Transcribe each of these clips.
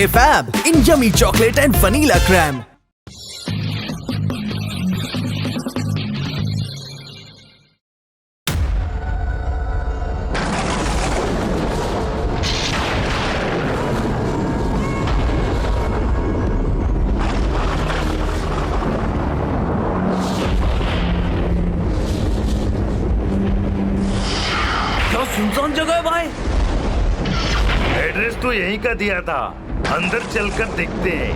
Parle Fab in yummy chocolate and vanilla crème. क्या सुनसान जगह है भाई। एड्रेस तो यहीं का दिया था, अंदर चलकर देखते हैं।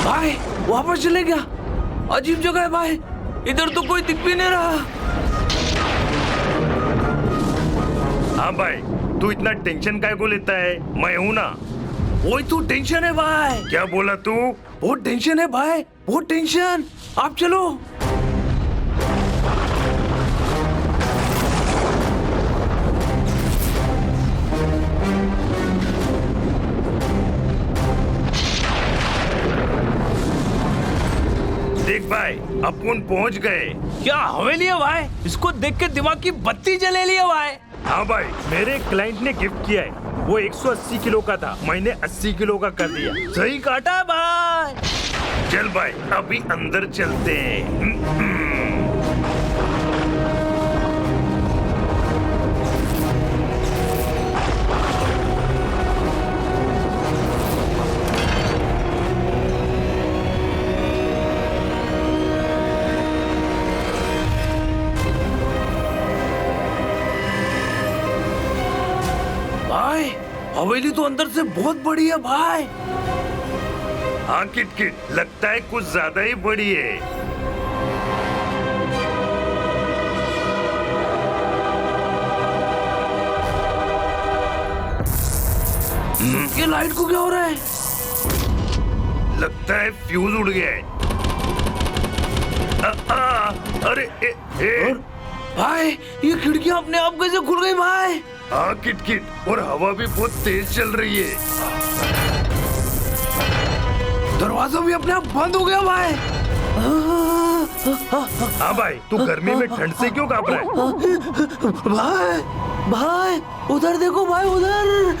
भाई वापस चले गया। अजीब जगह है भाई, इधर तो कोई दिख भी नहीं रहा। हाँ भाई, तू इतना टेंशन काय को लेता है? मैं हूं ना। वही तो टेंशन है भाई। क्या बोला तू? बहुत टेंशन है भाई, बहुत टेंशन। आप चलो। देख भाई, अपन पहुंच गए। क्या हवेली है भाई? इसको देख के दिमाग की बत्ती जले लिया भाई। हाँ भाई, मेरे क्लाइंट ने गिफ्ट किया है। वो 180 किलो का था, मैंने 80 किलो का कर दिया। सही काटा है भाई। चल भाई, अभी अंदर चलते हैं। भाई हवेली तो अंदर से बहुत बड़ी है भाई। हाँ किट, लगता है कुछ ज्यादा ही बड़ी है। ये लाइट को क्या हो रहा है? लगता है फ्यूज उड़ गया है। अरे भाई ये खिड़कियां अपने आप कैसे खुल गई भाई? हाँ किट, और हवा भी बहुत तेज चल रही है। दरवाजा भी अपने आप बंद हो गया भाई। हाँ भाई, तू गर्मी में ठंड से क्यों कांप रहा है? भाई उधर देखो भाई, उधर।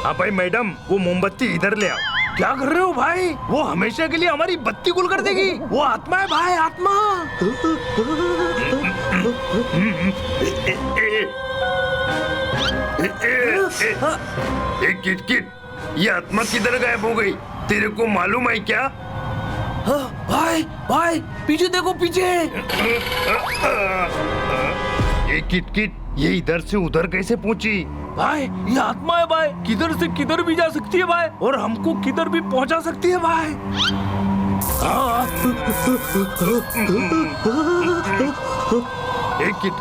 हाँ भाई मैडम, वो मोमबत्ती इधर ले आओ। क्या कर रहे हो भाई? वो हमेशा के लिए हमारी बत्ती गुल कर देगी। वो आत्मा है भाई, आत्मा। किट, ये आत्मा किधर गायब हो गई? तेरे को मालूम है क्या? भाई पीछे देखो, पीछे। ये किट, ये इधर से उधर कैसे पहुंची? भाई ये आत्मा है भाई, किधर से किधर भी जा सकती है भाई, और हमको किधर भी पहुंचा सकती है भाई।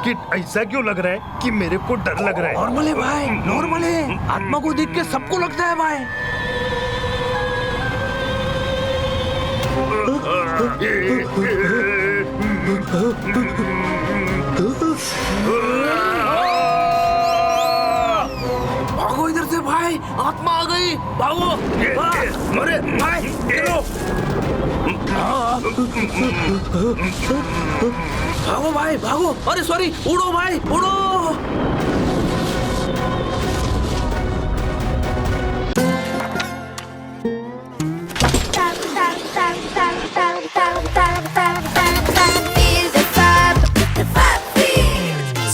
किट, ऐसा क्यों लग रहा है कि मेरे को डर लग रहा है? नॉर्मल है भाई, नॉर्मल है। आत्मा को देख के सबको लगता है भाई। भागो इधर से भाई, आत्मा आ गई, भागो। अरे भाई, भागो भाई, भागो। अरे सॉरी, उड़ो भाई, उड़ो। Feel the fab feel.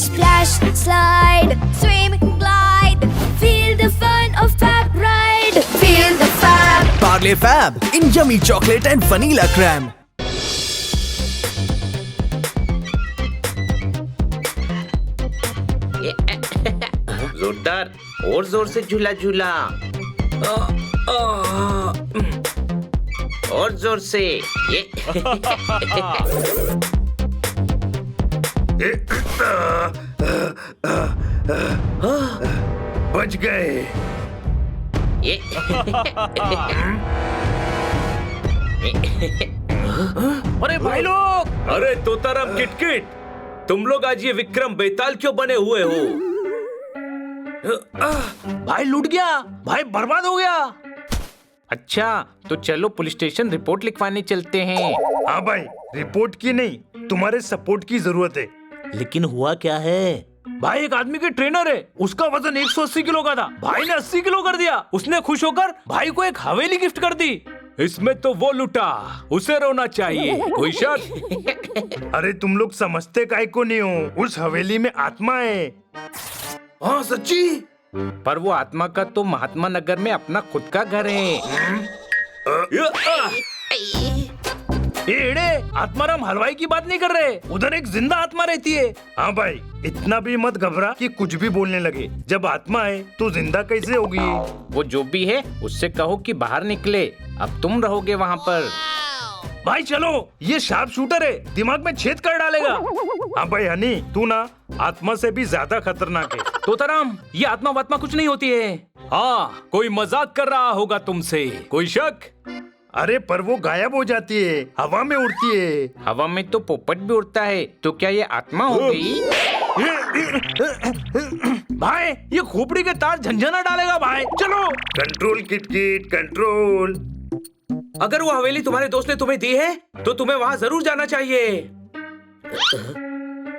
Splash, slide, swim, glide. Feel the fun of fab ride. Feel the fab. Parle Fab in yummy chocolate and vanilla crème. जोरदार, और जोर से झूला झूला, और जोर से। ये बच गए। ये अरे भाई लोग, अरे तोताराम किटकिट, तुम लोग आज ये विक्रम बेताल क्यों बने हुए हो? भाई लूट गया, भाई बर्बाद हो गया। अच्छा तो चलो पुलिस स्टेशन रिपोर्ट लिखवाने चलते हैं। हाँ भाई, रिपोर्ट की नहीं, तुम्हारे सपोर्ट की जरूरत है। लेकिन हुआ क्या है? भाई एक आदमी के ट्रेनर है, उसका वजन 180 किलो का था, भाई ने 80 किलो कर दिया। उसने खुश होकर भाई को एक हवेली गिफ्ट कर दी। इसमें तो वो लुटा, उसे रोना चाहिए। कोई शक? अरे तुम लोग समझते काहे को नहीं हो, उस हवेली में आत्मा है। हाँ सच्ची? पर वो आत्मा का तो महात्मा नगर में अपना खुद का घर है। एड़े, आत्माराम हलवाई की बात नहीं कर रहे, उधर एक जिंदा आत्मा रहती है। हाँ भाई, इतना भी मत घबरा कि कुछ भी बोलने लगे। जब आत्मा है तो जिंदा कैसे होगी? वो जो भी है उससे कहो कि बाहर निकले, अब तुम रहोगे वहाँ पर। भाई चलो, ये शार्प शूटर है, दिमाग में छेद कर डालेगा। हाँ भाई हनी, तू ना आत्मा से भी ज्यादा खतरनाक है। तोताराम, ये आत्मा वात्मा कुछ नहीं होती है। हाँ, कोई मजाक कर रहा होगा तुमसे। कोई शक? अरे पर वो गायब हो जाती है, हवा में उड़ती है। हवा में तो पोपट भी उड़ता है, तो क्या ये आत्मा हो गई? भाई ये खोपड़ी के तार झंझना डालेगा। भाई चलो। Control kit control. अगर वो हवेली तुम्हारे दोस्त ने तुम्हें दी है तो तुम्हें वहाँ जरूर जाना चाहिए।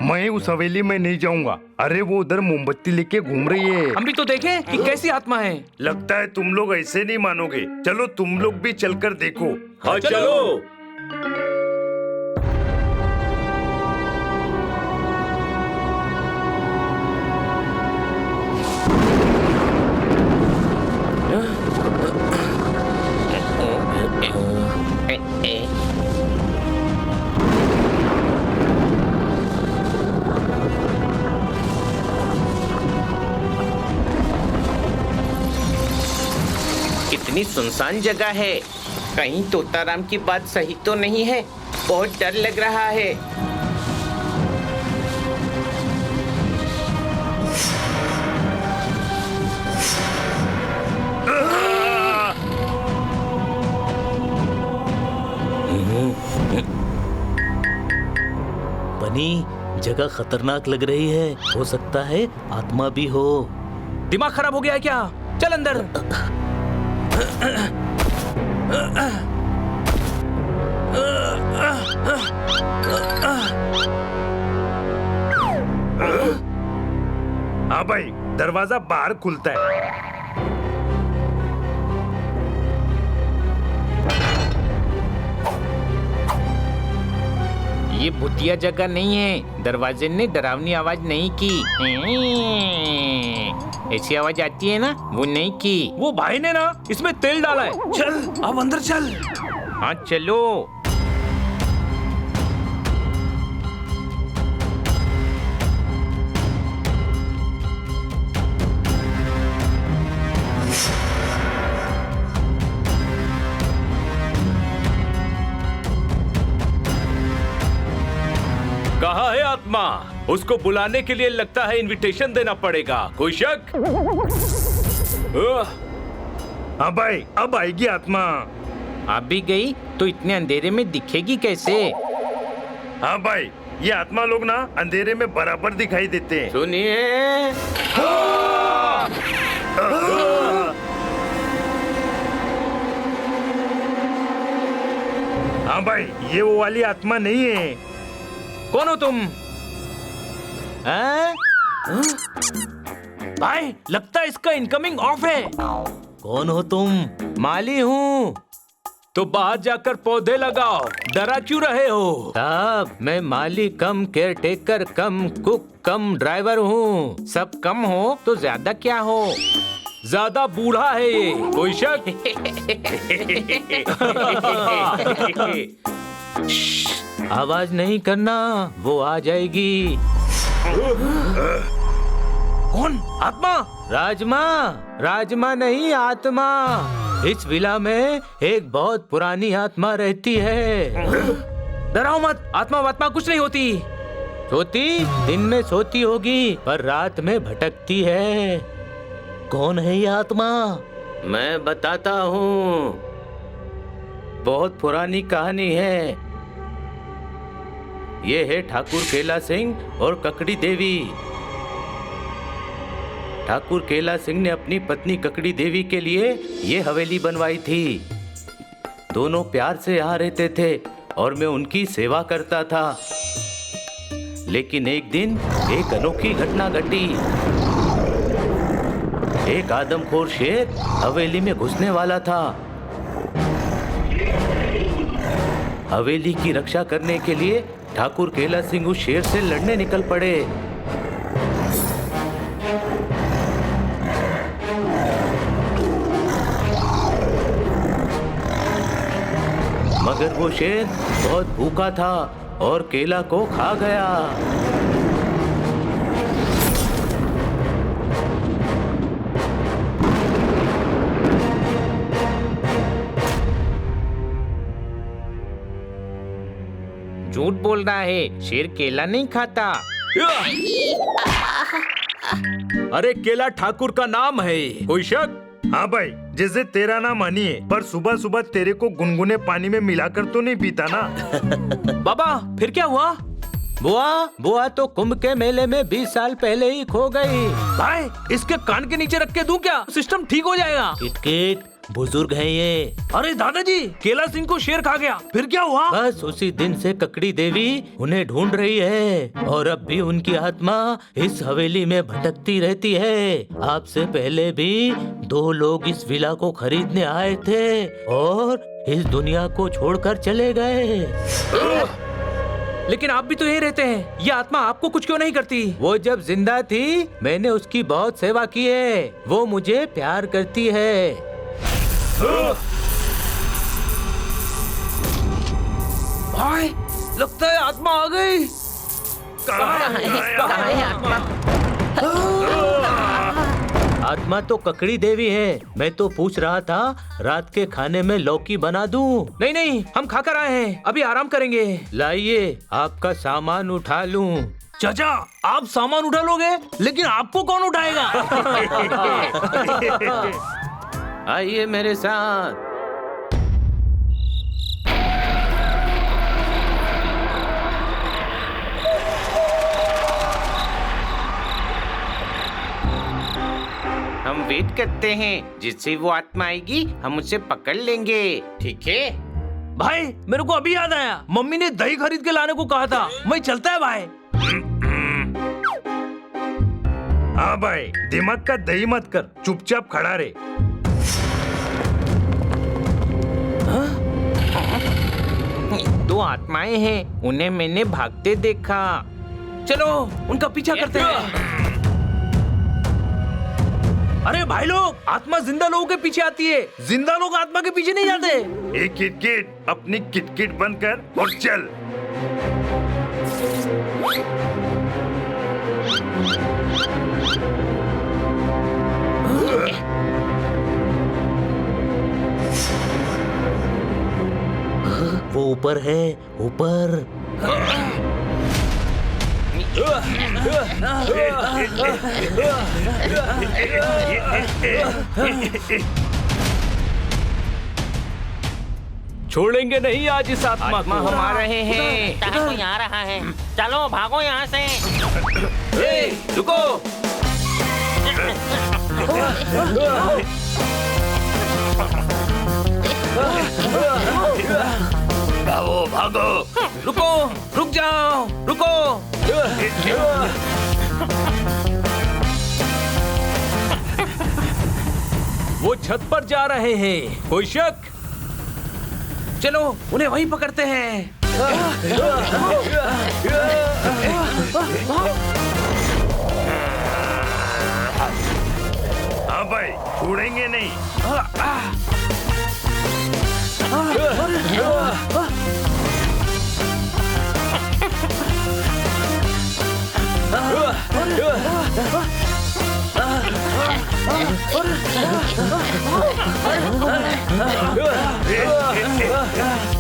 मैं उस हवेली में नहीं जाऊंगा। अरे वो उधर मोमबत्ती लेके घूम रही है। हम भी तो देखें कि कैसी आत्मा है। लगता है तुम लोग ऐसे नहीं मानोगे, चलो तुम लोग भी चलकर देखो। हाँ चलो। कितनी सुनसान जगह है, कहीं तोताराम की बात सही तो नहीं है। बहुत डर लग रहा है। बनी, जगह खतरनाक लग रही है, हो सकता है आत्मा भी हो। दिमाग खराब हो गया है क्या? चल अंदर। हाँ भाई, दरवाजा बाहर खुलता है। ये भूतिया जगह नहीं है, दरवाजे ने डरावनी आवाज नहीं की। ऐसी आवाज आती है ना, वो नहीं की। वो भाई ने ना इसमें तेल डाला है। चल अब अंदर चल। हाँ चलो। कहाँ है आत्मा? उसको बुलाने के लिए लगता है इनविटेशन देना पड़ेगा। कोई शक? हाँ भाई, अब आएगी आत्मा। आप भी गई तो इतने अंधेरे में दिखेगी कैसे? हाँ भाई, ये आत्मा लोग ना अंधेरे में बराबर दिखाई देते हैं। सुनिए, हाँ भाई, ये वो वाली आत्मा नहीं है। कौन हो तुम? हैं? भाई लगता है इसका इनकमिंग ऑफ है। कौन हो तुम? माली हूँ। तो बाहर जाकर पौधे लगाओ, डरा क्यों रहे हो? साहब, मैं माली कम केयर टेकर कम कुक कम ड्राइवर हूँ। सब कम हो तो ज्यादा क्या हो? ज्यादा बूढ़ा है ये। कोई शक? आवाज नहीं करना, वो आ जाएगी। कौन? आत्मा? राजमा, राजमा नहीं आत्मा। इस विला में एक बहुत पुरानी आत्मा रहती है। डराओ मत, आत्मा वात्मा कुछ नहीं होती। सोती दिन में सोती होगी, पर रात में भटकती है। कौन है ये आत्मा? मैं बताता हूँ। बहुत पुरानी कहानी है। ये है ठाकुर केला सिंह और ककड़ी देवी। ठाकुर केला सिंह ने अपनी पत्नी ककड़ी देवी के लिए ये हवेली बनवाई थी। दोनों प्यार से यहाँ रहते थे और मैं उनकी सेवा करता था। लेकिन एक दिन एक अनोखी घटना घटी। एक आदमखोर शेर हवेली में घुसने वाला था। हवेली की रक्षा करने के लिए ठाकुर केला सिंह उस शेर से लड़ने निकल पड़े। मगर वो शेर बहुत भूखा था और केला को खा गया। झूठ बोल रहा है, शेर केला नहीं खाता। अरे केला ठाकुर का नाम है, कोई शक? हाँ भाई, जैसे तेरा नाम हनी है, पर सुबह सुबह तेरे को गुनगुने पानी में मिलाकर तो नहीं पीता ना? बाबा फिर क्या हुआ? बुआ तो कुंभ के मेले में 20 साल पहले ही खो गई। भाई इसके कान के नीचे रख के दूं क्या? सिस्टम ठीक हो जाएगा। किटकिट बुजुर्ग है ये। अरे दादाजी, केला सिंह को शेर खा गया, फिर क्या हुआ? बस उसी दिन से ककड़ी देवी उन्हें ढूंढ रही है और अब भी उनकी आत्मा इस हवेली में भटकती रहती है। आपसे पहले भी 2 लोग इस विला को खरीदने आए थे और इस दुनिया को छोड़कर चले गए। लेकिन आप भी तो यही रहते हैं, ये आत्मा आपको कुछ क्यों नहीं करती? वो जब जिंदा थी मैंने उसकी बहुत सेवा की है। वो मुझे प्यार करती है। भाई लगता है आत्मा आ गई। कहाँ है आत्मा? आत्मा तो ककड़ी देवी है। मैं तो पूछ रहा था रात के खाने में लौकी बना दूं। नहीं नहीं, हम खाकर आए हैं, अभी आराम करेंगे। लाइए आपका सामान उठा लूं। चाचा आप सामान उठा लोगे, लेकिन आपको कौन उठाएगा? आइए मेरे साथ। हम वेट करते हैं, जिससे वो आत्मा आएगी हम उसे पकड़ लेंगे, ठीक है? भाई मेरे को अभी याद आया, मम्मी ने दही खरीद के लाने को कहा था। मैं चलता है भाई। हाँ भाई, दिमाग का दही मत कर, चुपचाप खड़ा रहे। दो आत्माएं हैं, उन्हें मैंने भागते देखा। चलो उनका पीछा करते हैं। अरे भाई लोग, आत्मा जिंदा लोगों के पीछे आती है, जिंदा लोग आत्मा के पीछे नहीं जाते। एक किटकिट, अपनी किटकिट बंद कर और चल। वो ऊपर है, ऊपर। छोड़ेंगे नहीं आज इस आत्मा को। आत्मा हम आ रहे हैं। कहाँ कोई आ रहा है? चलो भागो यहाँ से। ए, रुको। भागो भागो। रुको, रुक जाओ, रुको। वो छत पर जा रहे हैं, कोई शक? चलो उन्हें वहीं पकड़ते हैं। हाँ भाई, छोड़ेंगे नहीं।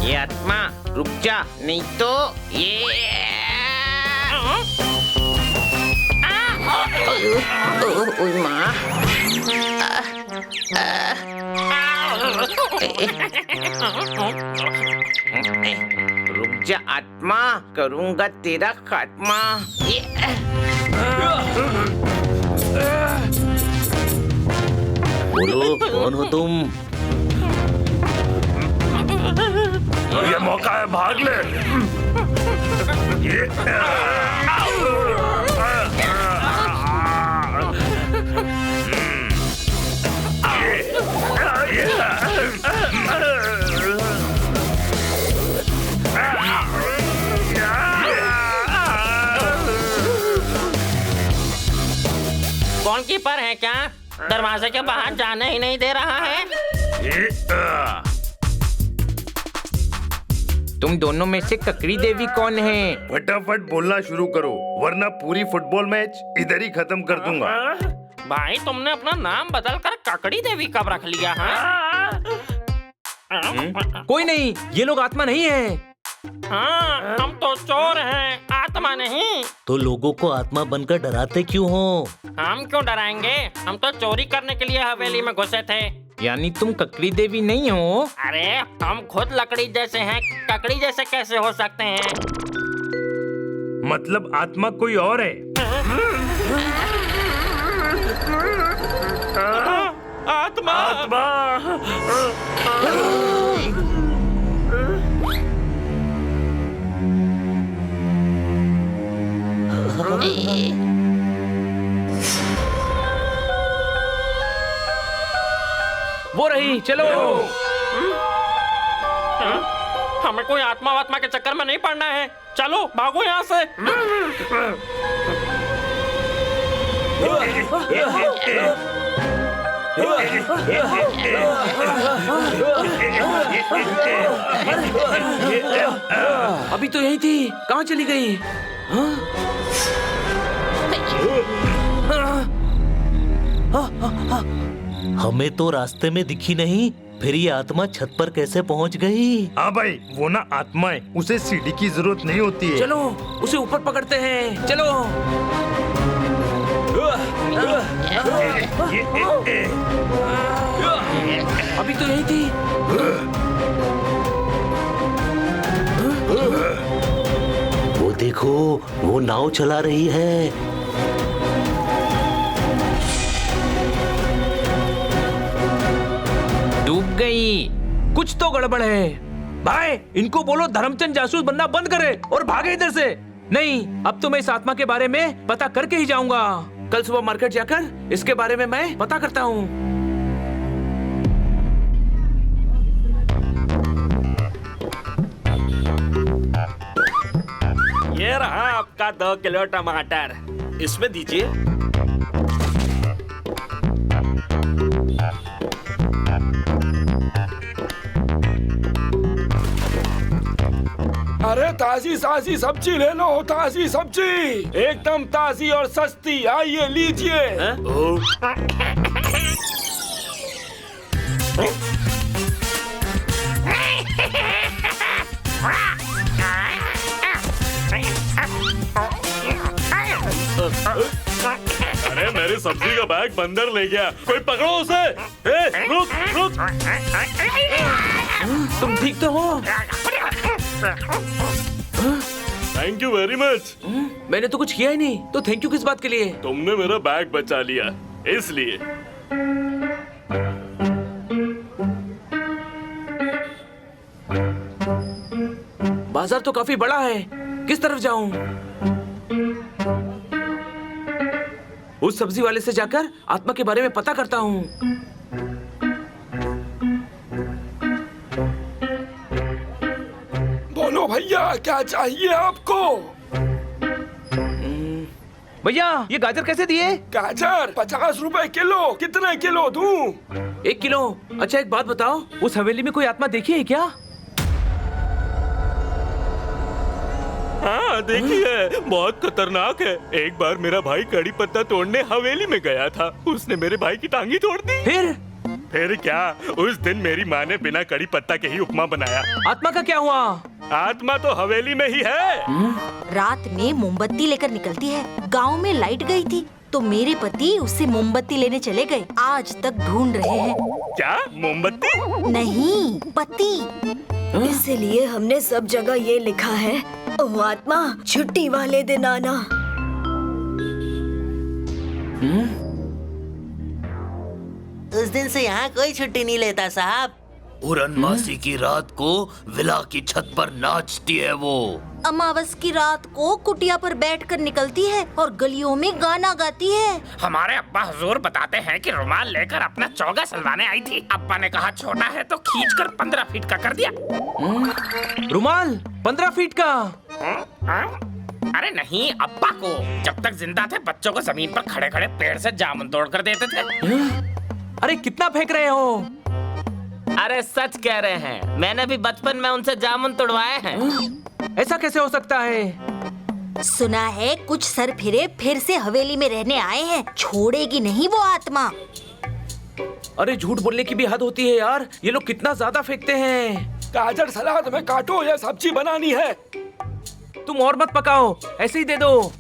ये आत्मा रुक जा, नहीं तो ये। ओह माँ, रुक जा आत्मा, करूँगा तेरा खात्मा। बोलो कौन हो तुम? ये मौका है, भाग ले। कौन कीपर है क्या? दरवाजे के बाहर जाने ही नहीं दे रहा है। तुम दोनों में से ककड़ी देवी कौन है? फटाफट बोलना शुरू करो, वरना पूरी फुटबॉल मैच इधर ही खत्म कर दूंगा। भाई तुमने अपना नाम बदलकर ककड़ी देवी कब रख लिया है? कोई नहीं, ये लोग आत्मा नहीं है। हाँ, हम तो चोर हैं, आत्मा नहीं। तो लोगों को आत्मा बनकर डराते क्यों हो? हम क्यों डराएंगे? हम तो चोरी करने के लिए हवेली में घुसे थे। यानी तुम ककड़ी देवी नहीं हो? अरे हम खुद लकड़ी जैसे हैं, ककड़ी जैसे कैसे हो सकते हैं? मतलब आत्मा कोई और है? आत्मा आत्मा। वो रही, चलो। हमें कोई आत्मा के चक्कर में नहीं पड़ना है। चलो भागो यहाँ से। अभी तो यही थी, कहाँ चली गई? हमें तो रास्ते में दिखी नहीं, फिर ये आत्मा छत पर कैसे पहुंच गई? हाँ भाई, वो ना आत्मा है, उसे सीढ़ी की जरूरत नहीं होती है। चलो उसे ऊपर पकड़ते हैं, चलो। अभी तो यही थी। वो देखो, वो नाव चला रही है। डूब गई। कुछ तो गड़बड़ है। भाई इनको बोलो धर्मचंद जासूस बनना बंद करे और भागे इधर से। नहीं, अब तो मैं इस आत्मा के बारे में पता करके ही जाऊंगा। कल सुबह मार्केट जाकर इसके बारे में मैं पता करता हूँ। ये रहा आपका 2 किलो टमाटर, इसमें दीजिए। अरे ताजी साजी सब्जी ले लो, ताजी सब्जी एकदम ताजी और सस्ती। आइए लीजिए। अरे मेरी सब्जी का बैग बंदर ले गया, कोई पकड़ो उसे। रुक रुक। तुम ठीक तो हो? Thank you very much. मैंने तो कुछ किया ही नहीं, तो थैंक यू किस बात के लिए? तुमने मेरा बैग बचा लिया, इसलिए। बाजार तो काफी बड़ा है, किस तरफ जाऊं? उस सब्जी वाले से जाकर आत्मा के बारे में पता करता हूँ। बोलो भैया, क्या चाहिए आपको? भैया ये गाजर कैसे दिए? गाजर 50 रुपए किलो। कितने किलो दूं? 1 किलो। अच्छा एक बात बताओ, उस हवेली में कोई आत्मा देखी है क्या? हाँ देखिए, बहुत खतरनाक है। एक बार मेरा भाई कड़ी पत्ता तोड़ने हवेली में गया था, उसने मेरे भाई की टांगी तोड़ दी। फिर क्या, उस दिन मेरी माँ ने बिना कड़ी पत्ता के ही उपमा बनाया। आत्मा का क्या हुआ? आत्मा तो हवेली में ही है। रात में मोमबत्ती लेकर निकलती है। गांव में लाइट गई थी तो मेरे पति उससे मोमबत्ती लेने चले गए। आज तक ढूंढ रहे हैं। क्या मोमबत्ती? नहीं, पति। इसीलिए हमने सब जगह ये लिखा है, ओ आत्मा छुट्टी वाले दिन आना। उस दिन से यहाँ कोई छुट्टी नहीं लेता साहब। पूर्णमासी की रात को विला की छत पर नाचती है वो। अमावस की रात को कुटिया पर बैठकर निकलती है और गलियों में गाना गाती है। हमारे अब्बा हुजूर बताते हैं कि रुमाल लेकर अपना चौगा सलवाने आई थी। अब्बा ने कहा छोटा है तो खींचकर 15 फीट का कर दिया। रुमाल 15 फीट का? अरे नहीं, अब्बा को। जब तक जिंदा थे बच्चों को जमीन पर खड़े खड़े पेड़ से जामुन तोड़ कर देते थे। अरे कितना फेंक रहे हो? अरे सच कह रहे हैं, मैंने भी बचपन में उनसे जामुन तोड़वाए हैं। ऐसा कैसे हो सकता है? सुना है कुछ सर फिर से हवेली में रहने आए हैं। छोड़ेगी नहीं वो आत्मा। अरे झूठ बोलने की भी हद होती है यार। ये लोग कितना ज्यादा फेंकते हैं। गाजर सलाद में काटो, ये सब्जी बनानी है। तुम और मत पकाओ, ऐसे ही दे दो।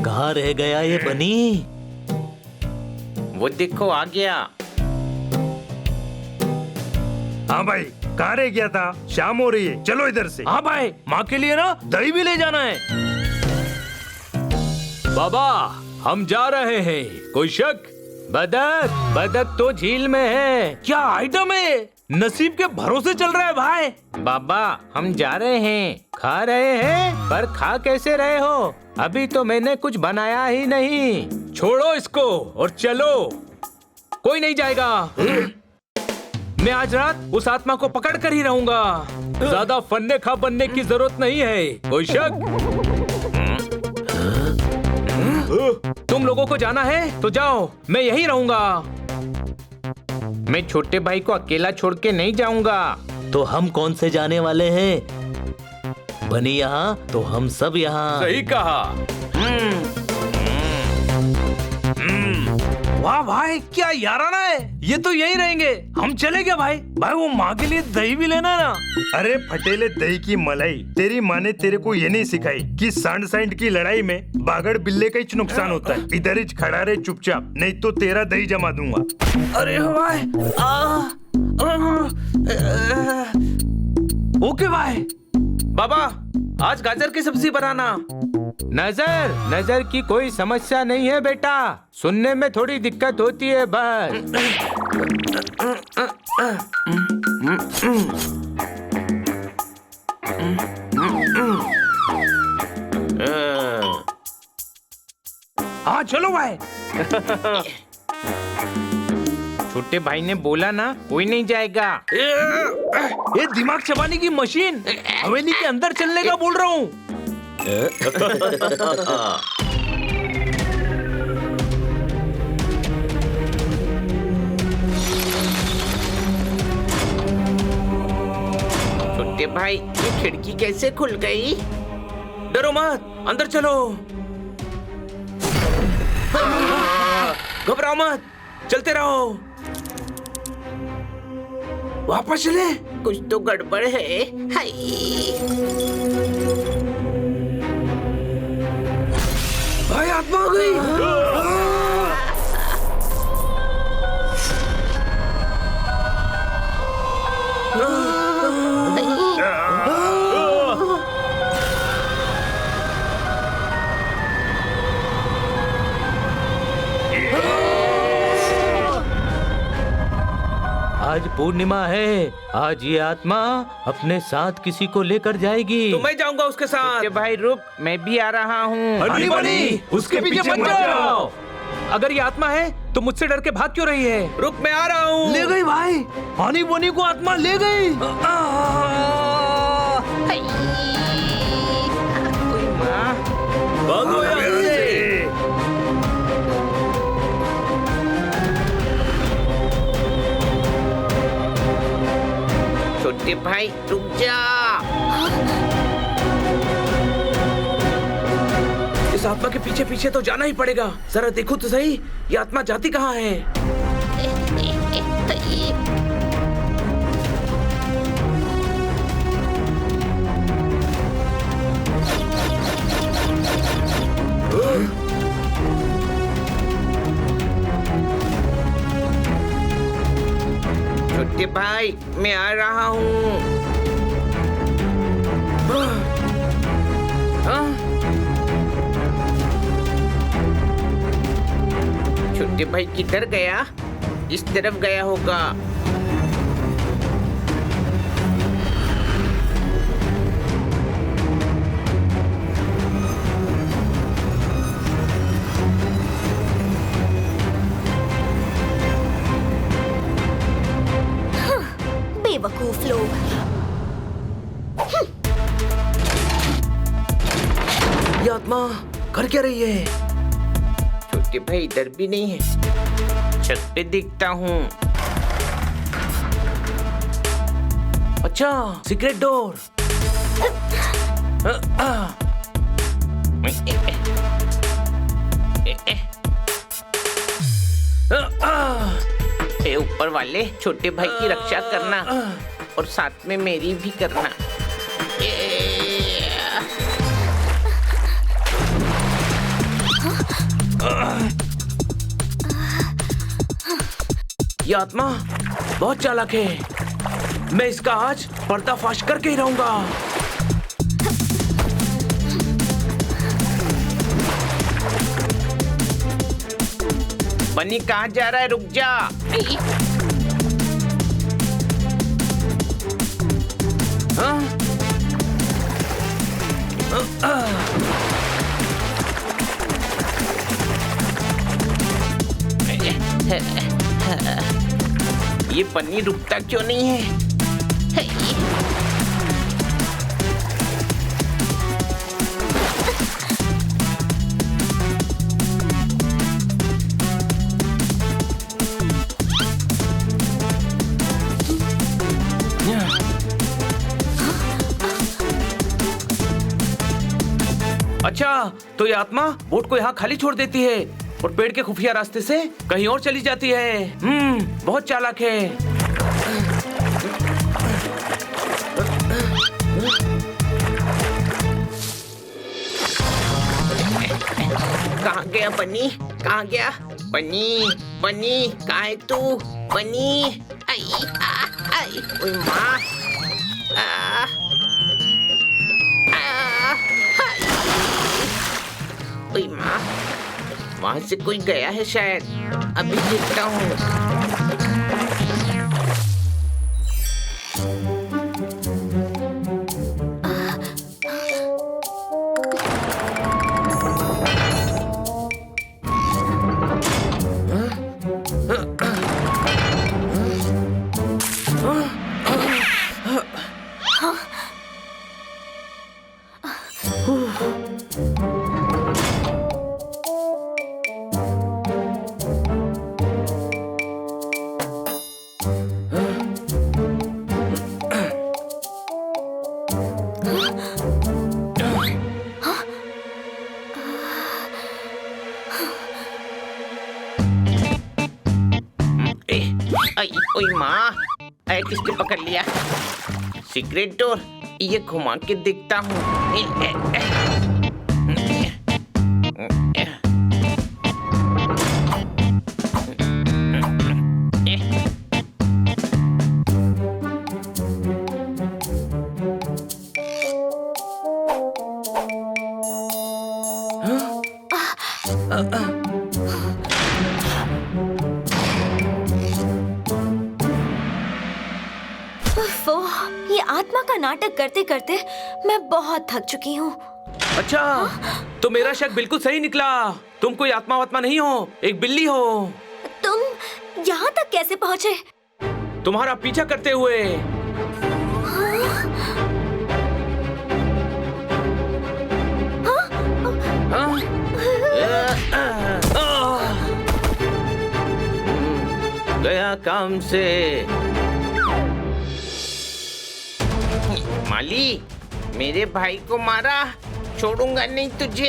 कहाँ रह गया ये बनी? वो देखो आ गया। हाँ भाई, कहाँ रह गया था? शाम हो रही है, चलो इधर से। हाँ भाई, माँ के लिए ना दही भी ले जाना है। बाबा हम जा रहे हैं। कोई शक? बदक तो झील में है। क्या आइटम है? नसीब के भरोसे चल रहा है भाई। बाबा हम जा रहे हैं। खा रहे हैं? पर खा कैसे रहे हो? अभी तो मैंने कुछ बनाया ही नहीं। छोड़ो इसको और चलो। कोई नहीं जाएगा। मैं आज रात उस आत्मा को पकड़ कर ही रहूंगा। ज्यादा फन्ने खा बनने की जरूरत नहीं है। कोई शक? तुम लोगों को जाना है तो जाओ, मैं यहीं रहूंगा। मैं छोटे भाई को अकेला छोड़ के नहीं जाऊंगा। तो हम कौन से जाने वाले हैं? बनी यहाँ तो हम सब यहाँ। सही कहा। वाह भाई, क्या याराना है। ये तो यही रहेंगे। हम चले क्या भाई? भाई वो माँ के लिए दही भी लेना ना। अरे फटेले दही की मलाई, तेरी माँ ने तेरे को ये नहीं सिखाई कि सांड साइंड की लड़ाई में बागड़ बिल्ले का ही नुकसान होता है। इधर ही खड़ा रहे चुपचाप, नहीं तो तेरा दही जमा दूंगा। अरे भाई, ओके भाई। बाबा आज गाजर की सब्जी बनाना। नजर की कोई समस्या नहीं है बेटा। सुनने में थोड़ी दिक्कत होती है बस। हाँ चलो भाई। छोटे भाई ने बोला ना कोई नहीं जाएगा। ये दिमाग चबाने की मशीन हवेली के अंदर चलने का बोल रहा हूँ। छोटे भाई ये खिड़की कैसे खुल गई? डरो मत, अंदर चलो। घबराओ मत, चलते रहो। वापस चले। कुछ तो गड़बड़ है। हाय। भाई आत्मा आ गई। आज पूर्णिमा है। आज ये आत्मा अपने साथ किसी को लेकर जाएगी। तो मैं जाऊंगा उसके साथ। भाई रुक, मैं भी आ रहा हूँ। हनी बनी, उसके पीछे मत जाओ। अगर ये आत्मा है तो मुझसे डर के भाग क्यों रही है? रुक, मैं आ रहा हूँ। ले गई भाई, हनी बनी को आत्मा ले गई। भागो यहाँ से। छोटे भाई रुक जा। इस आत्मा के पीछे पीछे तो जाना ही पड़ेगा। जरा देखो तो सही, ये आत्मा जाती कहाँ है? छोटे भाई मैं आ रहा हूँ। छोटे भाई किधर गया? इस तरफ गया होगा। बेवकूफ लोग। ये आत्मा कर क्या रही है? छोटे भाई इधर भी नहीं है। छत पे दिखता हूँ। अच्छा, सीक्रेट डोर। ए ऊपर वाले, छोटे भाई की रक्षा करना और साथ में मेरी भी करना। ये आत्मा बहुत चालाक है। मैं इसका आज पर्दाफाश करके ही रहूंगा। बनी कहाँ जा रहा है? रुक जा। ये बनी रुकता क्यों नहीं है? अच्छा, तो ये आत्मा बोट को यहाँ खाली छोड़ देती है और पेड़ के खुफिया रास्ते से कहीं और चली जाती है। बहुत चालाक है। कहाँ गया बनी? कहाँ गया? बनी, बनी, कहाँ है तू? बनी, आई, आई, ओए माँ, ओए माँ, वहाँ से कोई गया है शायद। अभी देखता हूँ। ओए माँ, ऐ किसने पकड़ लिया? सीक्रेट डोर, ये घुमा के देखता हूँ। ये आत्मा का नाटक करते करते मैं बहुत थक चुकी हूँ। अच्छा, तो मेरा शक बिल्कुल सही निकला। तुम कोई आत्मा वात्मा नहीं हो, एक बिल्ली हो। तुम यहाँ तक कैसे पहुँचे? तुम्हारा पीछा करते हुए। गया काम से। माली, मेरे भाई को मारा, छोड़ूंगा नहीं तुझे।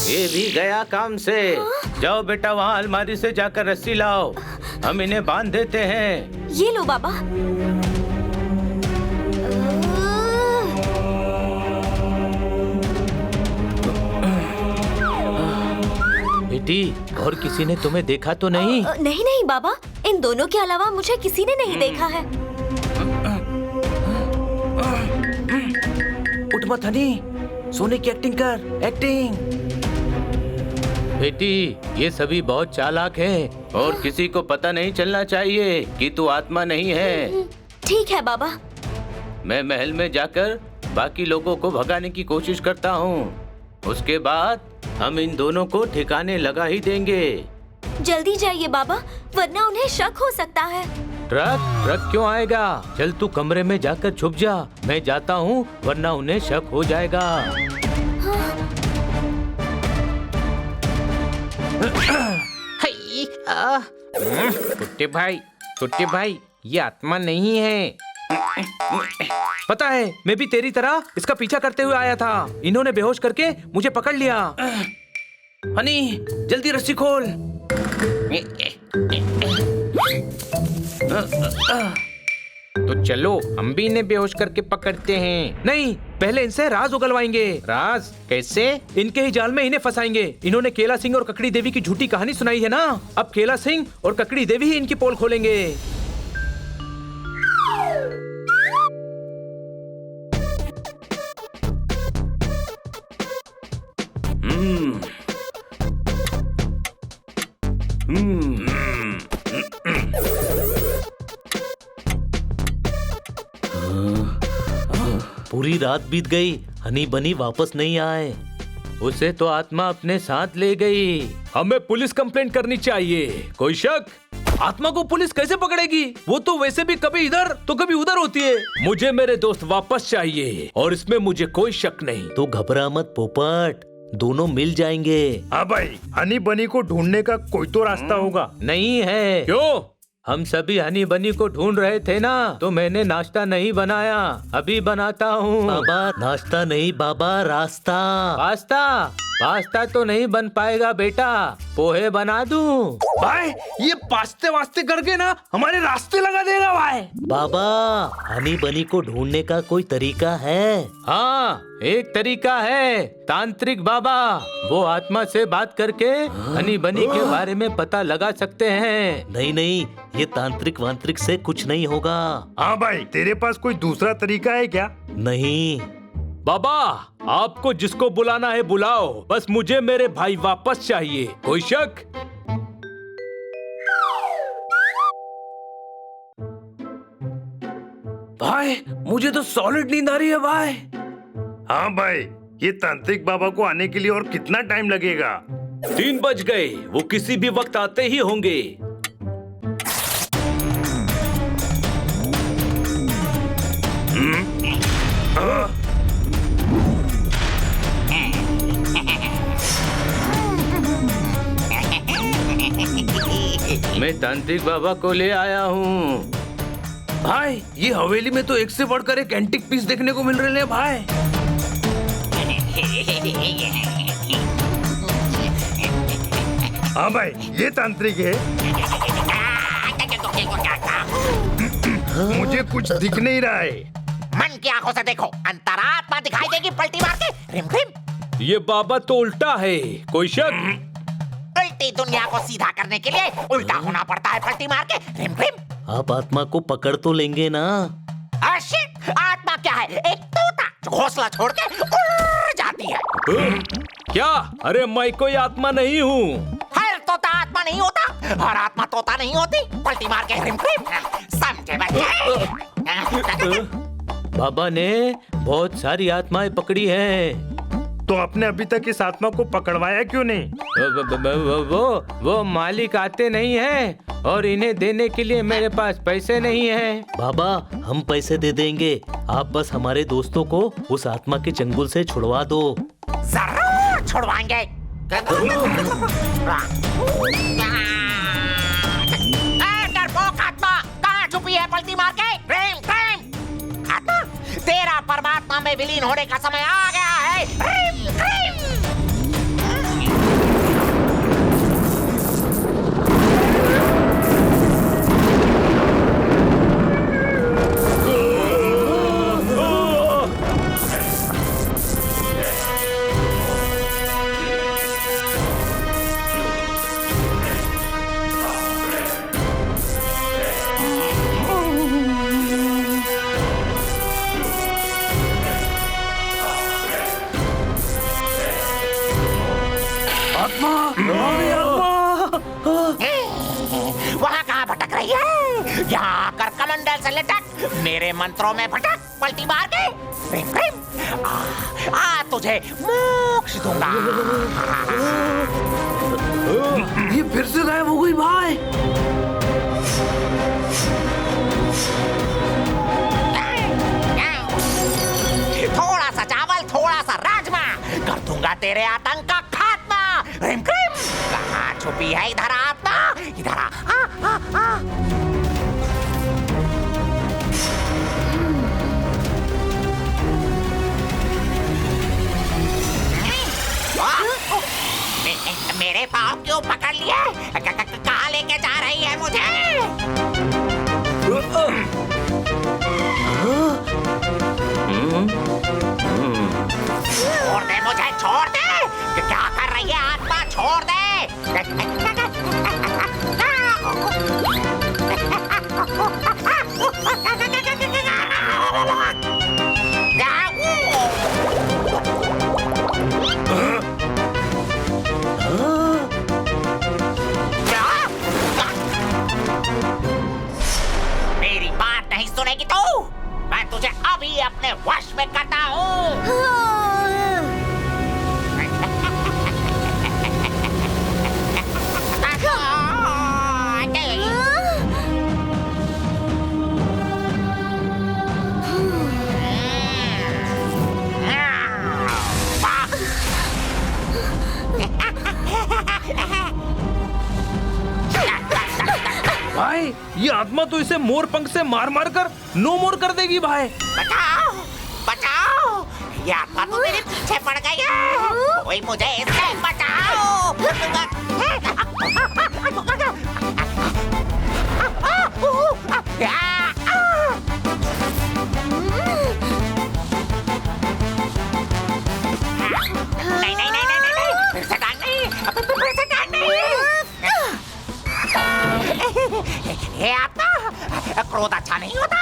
ये भी गया काम से। जाओ बेटा, वहाँ अलमारी से जाकर रस्सी लाओ, हम इन्हें बांध देते हैं। ये लो बाबा। बेटी, और किसी ने तुम्हें देखा तो नहीं? नहीं नहीं बाबा, इन दोनों के अलावा मुझे किसी ने नहीं देखा है। मत हनी, सोने की एक्टिंग कर, एक्टिंग। बेटी, ये सभी बहुत चालाक हैं और किसी को पता नहीं चलना चाहिए कि तू आत्मा नहीं है। ठीक है बाबा। मैं महल में जाकर बाकी लोगों को भगाने की कोशिश करता हूँ। उसके बाद हम इन दोनों को ठिकाने लगा ही देंगे। जल्दी जाइए बाबा, वरना उन्हें शक हो सकता है। ट्रक क्यों आएगा? चल तू कमरे में जाकर छुप जा, मैं जाता हूँ, वरना उन्हें शक हो जाएगा। कुट्टे भाई, ये आत्मा नहीं है। पता है, मैं भी तेरी तरह इसका पीछा करते हुए आया था। इन्होंने बेहोश करके मुझे पकड़ लिया। हनी, जल्दी रस्सी खोल। तो चलो हम भी इन्हें बेहोश करके पकड़ते हैं। नहीं, पहले इनसे राज उगलवाएंगे। राज कैसे? इनके ही जाल में इन्हें फंसाएंगे। इन्होंने केला सिंह और ककड़ी देवी की झूठी कहानी सुनाई है ना, अब केला सिंह और ककड़ी देवी ही इनकी पोल खोलेंगे। पूरी रात बीत गई, हनी बनी वापस नहीं आए। उसे तो आत्मा अपने साथ ले गई। हमें पुलिस कंप्लेंट करनी चाहिए। कोई शक? आत्मा को पुलिस कैसे पकड़ेगी? वो तो वैसे भी कभी इधर तो कभी उधर होती है। मुझे मेरे दोस्त वापस चाहिए और इसमें मुझे कोई शक नहीं। तो घबरा मत पोपट, दोनों मिल जाएंगे। हाँ भाई, हनी बनी को ढूंढने का कोई तो रास्ता होगा। नहीं है। क्यों? हम सभी हनी बनी को ढूंढ रहे थे ना, तो मैंने नाश्ता नहीं बनाया, अभी बनाता हूँ। बाबा नाश्ता नहीं बाबा, रास्ता। पास्ता? पास्ता तो नहीं बन पाएगा बेटा, पोहे बना दूं। भाई, ये पास्ते वास्ते करके ना हमारे रास्ते लगा देगा भाई। बाबा, हनी बनी को ढूंढने का कोई तरीका है? हाँ, एक तरीका है, तांत्रिक बाबा। वो आत्मा से बात करके हनी बनी के बारे में पता लगा सकते हैं। नहीं नहीं, ये तांत्रिक वांत्रिक से कुछ नहीं होगा। हाँ भाई, तेरे पास कोई दूसरा तरीका है क्या? नहीं बाबा, आपको जिसको बुलाना है बुलाओ, बस मुझे मेरे भाई वापस चाहिए। कोई शक? भाई, मुझे तो सॉलिड नींद आ रही है भाई। हाँ भाई, ये तांत्रिक बाबा को आने के लिए और कितना टाइम लगेगा? 3 बज गए, वो किसी भी वक्त आते ही होंगे। मैं तांत्रिक बाबा को ले आया हूँ। भाई, ये हवेली में तो एक से बढ़कर एक एंटीक पीस देखने को मिल रहे हैं भाई। हाँ भाई, ये तांत्रिक है। मुझे कुछ दिख नहीं रहा है। मन की आंखों से देखो, अंतरात्मा दिखाई देगी पलटी मार के। रिम रिम। ये बाबा तो उल्टा है। कोई शक? उल्टी दुनिया को सीधा करने के लिए उल्टा होना पड़ता है पलटी मार के। रिम रिम। आप आत्मा को पकड़ तो लेंगे ना? शिट, आत्मा क्या है? एक तोता जो घोंसला छोड़ के उड़ जाती है। क्या? अरे मैं कोई आत्मा नहीं हूँ। हर तोता आत्मा नहीं होता, हर आत्मा तोता नहीं होती। पलटी मार के रिम रिम। समझे बच्चे? बाबा ने बहुत सारी आत्माएं पकड़ी हैं। तो आपने अभी तक इस आत्मा को पकड़वाया क्यों नहीं? वो मालिक आते नहीं हैं और इन्हें देने के लिए मेरे पास पैसे नहीं हैं। बाबा, हम पैसे दे देंगे, आप बस हमारे दोस्तों को उस आत्मा के चंगुल से छुड़वा दो। जरूर छुड़वाएंगे। डरपोक आत्मा, कहाँ छुपी है पलटी मार के? प्रेम प्रेम। आत्मा, तेरा परमात्मा में विलीन होने का समय आ गया है। प्रेम प्रेम। यहाँ आकर कमंडल से लटक, मेरे मंत्रों में भटक, पलटी मार के क्रीम क्रीम आ तुझे मोक्ष दूंगा। ये फिर से गायब हो गई भाई। थोड़ा सा चावल, थोड़ा सा राजमा, कर दूंगा तेरे आतंक का खात्मा। क्रीम क्रीम कहाँ छुपी है इधर आत्मा, इधर आ। मेरे पाँव क्यों पकड़ लिए? कहाँ लेके जा रही है मुझे? छोड़ दे मुझे, छोड़ दे। क्या कर रही है आत्मा, छोड़ दे। मेरी बात नहीं सुनेगी तू? मैं तुझे अभी अपने वश में करता हूँ। भाई ये आत्मा तो इसे मोर पंख से मार मार कर नो मोर कर देगी भाई। बचाओ, बचाओ, ये आत्मा तो मेरे पीछे पड़ गई है। कोई मुझे इससे बचाओ। नहीं नहीं नहीं नहीं नहीं, फिर से डाल नहीं, फिर से डाल नहीं। ये आत्मा, क्रोध अच्छा नहीं होता।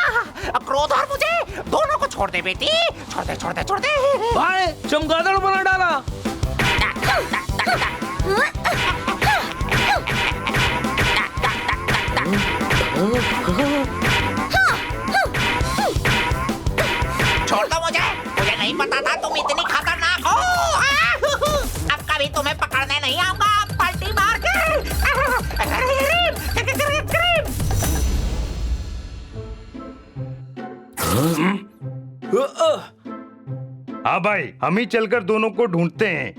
क्रोध और मुझे दोनों को छोड़ दे बेटी, छोड़ दे छोड़ दे छोड़ दे। भाई चमगादड़ बना डाला। छोड़ दो मुझे, मुझे नहीं पता था तुम इतनी खतरनाक हो। अब कभी तुम्हें पकड़ने नहीं आऊंगा, पलटी मार के। हाँ भाई, हम ही चलकर दोनों को ढूंढते हैं।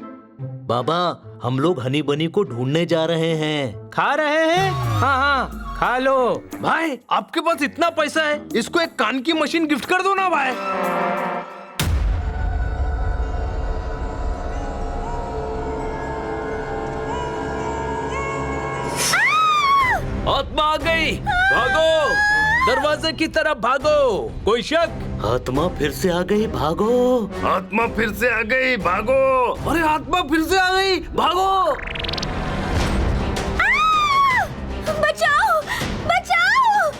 बाबा, हम लोग हनी बनी को ढूंढने जा रहे हैं। खा रहे हैं? हाँ हाँ खा लो। भाई आपके पास इतना पैसा है, इसको एक कान की मशीन गिफ्ट कर दो ना भाई। आत्मा आ गई, भागो, दरवाजे की तरफ भागो। कोई शक? आत्मा फिर से आ गई, भागो। आत्मा फिर से आ गई, भागो। अरे आत्मा फिर से आ गई, भागो। बचाओ, बचाओ।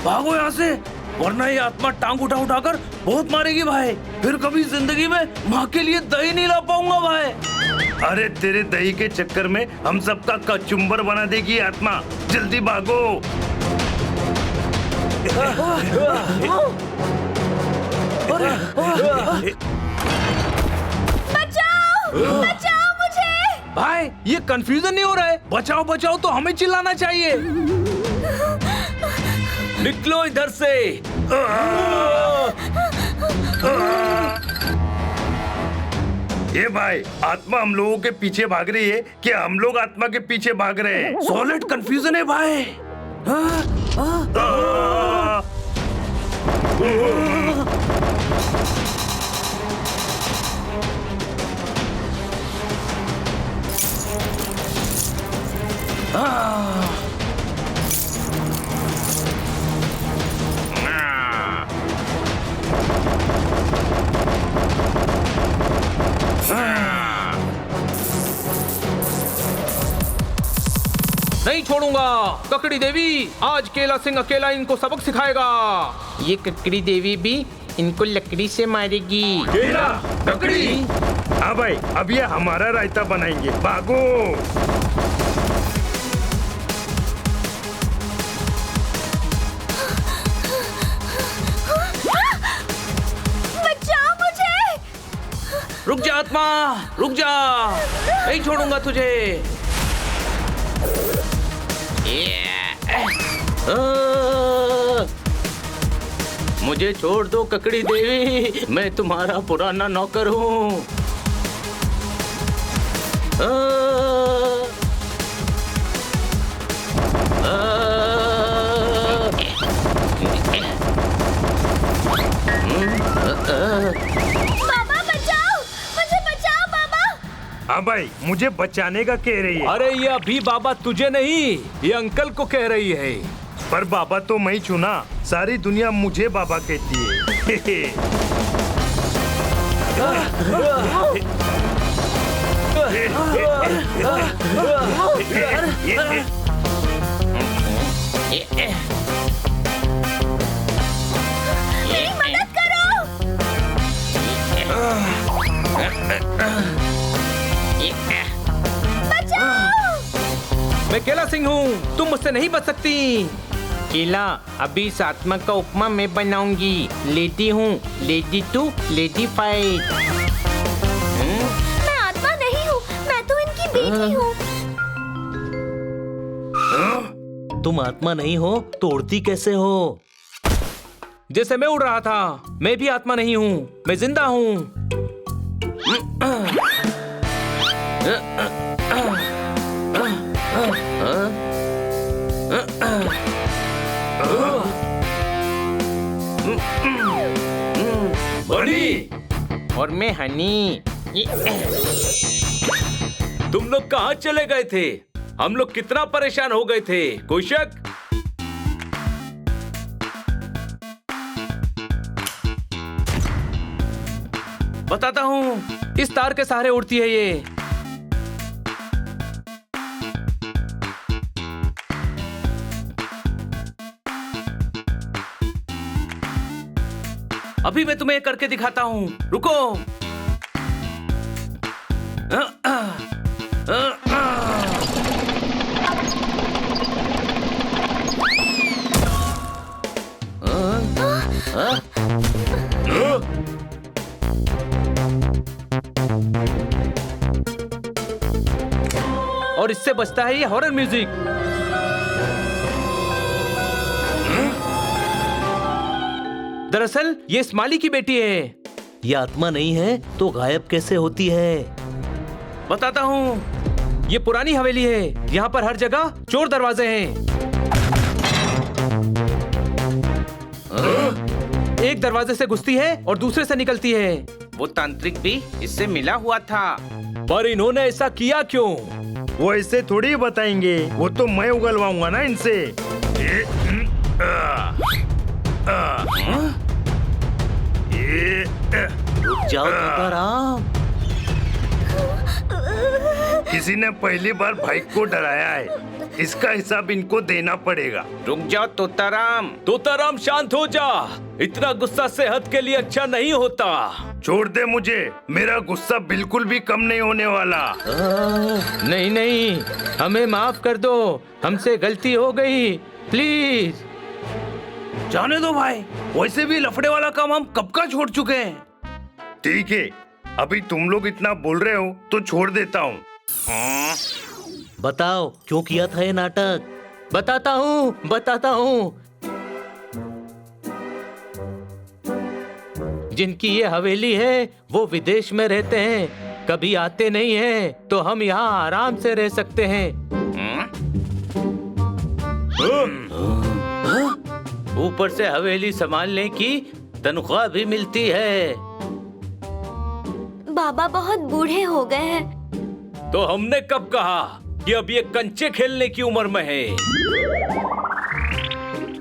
भागो यहाँ से, वरना ये आत्मा टांग उठा उठाकर बहुत मारेगी भाई। फिर कभी जिंदगी में माँ के लिए दही नहीं ला पाऊंगा भाई। अरे तेरे दही के चक्कर में हम सबका कचुम्बर बना देगी आत्मा। जल्दी भागो। बचाओ, बचाओ मुझे। भाई ये कंफ्यूजन नहीं हो रहा है, बचाओ बचाओ तो हमें चिल्लाना चाहिए। निकलो इधर से। ये भाई, आत्मा हम लोगों के पीछे भाग रही है कि हम लोग आत्मा के पीछे भाग रहे हैं? सॉलिड कंफ्यूजन है भाई। नहीं छोड़ूंगा। ककड़ी देवी, आज केला सिंह अकेला इनको सबक सिखाएगा। ये ककड़ी देवी भी इनको लकड़ी से मारेगी। केला, ककड़ी। हाँ भाई, अब ये हमारा रायता बनाएंगे। भागो। आत्मा, रुक जा, नहीं छोड़ूंगा तुझे। मुझे छोड़ दो ककड़ी देवी, मैं तुम्हारा पुराना नौकर हूँ। बाबा बचाओ, मुझे बचाओ बाबा। हाँ भाई, मुझे बचाने का कह रही है। अरे ये अभी बाबा तुझे नहीं, ये अंकल को कह रही है। पर बाबा तो मैं चुना, सारी दुनिया मुझे बाबा कहती है। मेरी मदद करो। मैं केला सिंह हूँ, तुम मुझसे नहीं बच सकती। केला, अभी इस आत्मा का उपमा मैं बनाऊंगी। लेडी हूँ, लेडी टू लेडी फाइट। मैं आत्मा नहीं हूँ, मैं तो इनकी बेटी हूँ। तुम आत्मा नहीं हो तो उड़ती कैसे हो? जैसे मैं उड़ रहा था, मैं भी आत्मा नहीं हूँ, मैं जिंदा हूँ। बड़ी और मैं हनी। तुम लोग कहाँ चले गए थे? हम लोग कितना परेशान हो गए थे, कोई शक? बताता हूँ, इस तार के सहारे उड़ती है ये। अभी मैं तुम्हें करके दिखाता हूँ, रुको। और इससे बचता है ये हॉरर म्यूजिक। दरअसल ये इस्माइली की बेटी है। ये आत्मा नहीं है तो गायब कैसे होती है? बताता हूँ, ये पुरानी हवेली है, यहाँ पर हर जगह चोर दरवाजे हैं। एक दरवाजे से घुसती है और दूसरे से निकलती है। वो तांत्रिक भी इससे मिला हुआ था। पर इन्होंने ऐसा किया क्यों? वो ऐसे थोड़ी बताएंगे, वो तो मैं उगलवाऊंगा ना इनसे। रुक जाओ तुकाराम। किसी ने पहली बार भाई को डराया है, इसका हिसाब इनको देना पड़ेगा। रुक जाओ तोताराम। तोताराम शांत हो जा, इतना गुस्सा सेहत के लिए अच्छा नहीं होता। छोड़ दे मुझे, मेरा गुस्सा बिल्कुल भी कम नहीं होने वाला। नहीं नहीं, हमें माफ कर दो, हमसे गलती हो गई, प्लीज। जाने दो भाई, वैसे भी लफड़े वाला काम हम कब का छोड़ चुके हैं। ठीक है, अभी तुम लोग इतना बोल रहे हो तो छोड़ देता हूँ। बताओ क्यों किया था ये नाटक? बताता हूँ। जिनकी ये हवेली है वो विदेश में रहते हैं, कभी आते नहीं हैं, तो हम यहाँ आराम से रह सकते हैं। ऊपर से हवेली संभालने की तनख्वाह भी मिलती है। बाबा बहुत बूढ़े हो गए हैं। तो हमने कब कहा कि अब ये कंचे खेलने की उम्र में है?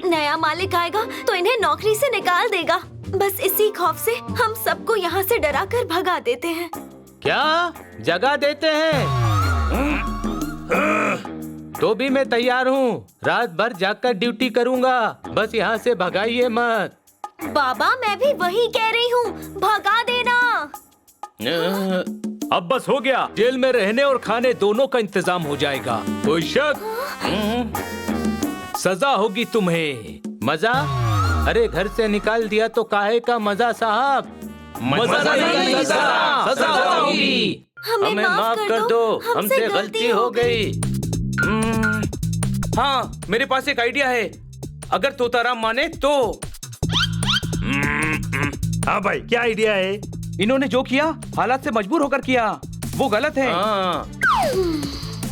नया मालिक आएगा तो इन्हें नौकरी से निकाल देगा। बस इसी खौफ से हम सबको यहाँ से डरा कर भगा देते हैं। क्या जगा देते हैं? तो भी मैं तैयार हूँ, रात भर जाकर ड्यूटी करूँगा, बस यहाँ से भगाइए मत। बाबा मैं भी वही कह रही हूँ, भगा देना। अब बस हो गया, जेल में रहने और खाने दोनों का इंतजाम हो जाएगा, कोई शक? सजा होगी तुम्हें। मजा? अरे घर से निकाल दिया तो काहे का मजा साहब। मजा नहीं, सजा होगी। हमें माफ कर दो, हमसे गलती हो गई। हाँ, मेरे पास एक आइडिया है। अगर तोताराम माने तो। हाँ भाई, क्या आइडिया है? इन्होंने जो किया हालात से मजबूर होकर किया, वो गलत है।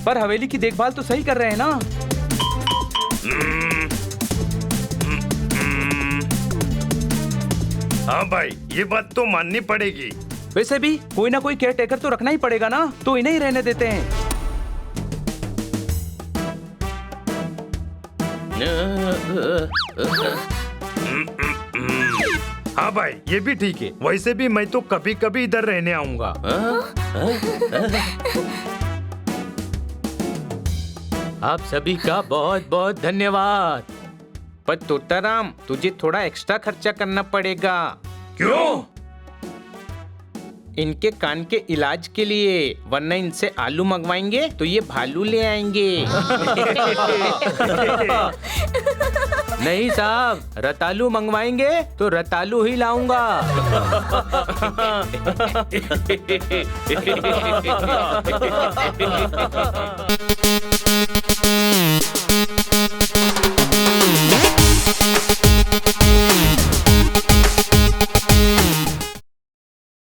पर हवेली की देखभाल तो सही कर रहे हैं ना। हाँ भाई, ये बात तो माननी पड़ेगी। वैसे भी कोई ना कोई केयर टेकर तो रखना ही पड़ेगा ना, तो इन्हें ही रहने देते हैं। हाँ भाई, ये भी ठीक है। वैसे भी मैं तो कभी कभी इधर रहने आऊंगा। आप सभी का बहुत बहुत धन्यवाद। पर तोताराम, तुझे थोड़ा एक्स्ट्रा खर्चा करना पड़ेगा। क्यों? इनके कान के इलाज के लिए, वरना इनसे आलू मंगवाएंगे तो ये भालू ले आएंगे। नहीं साहब, रतालू मंगवाएंगे तो रतालू ही लाऊंगा।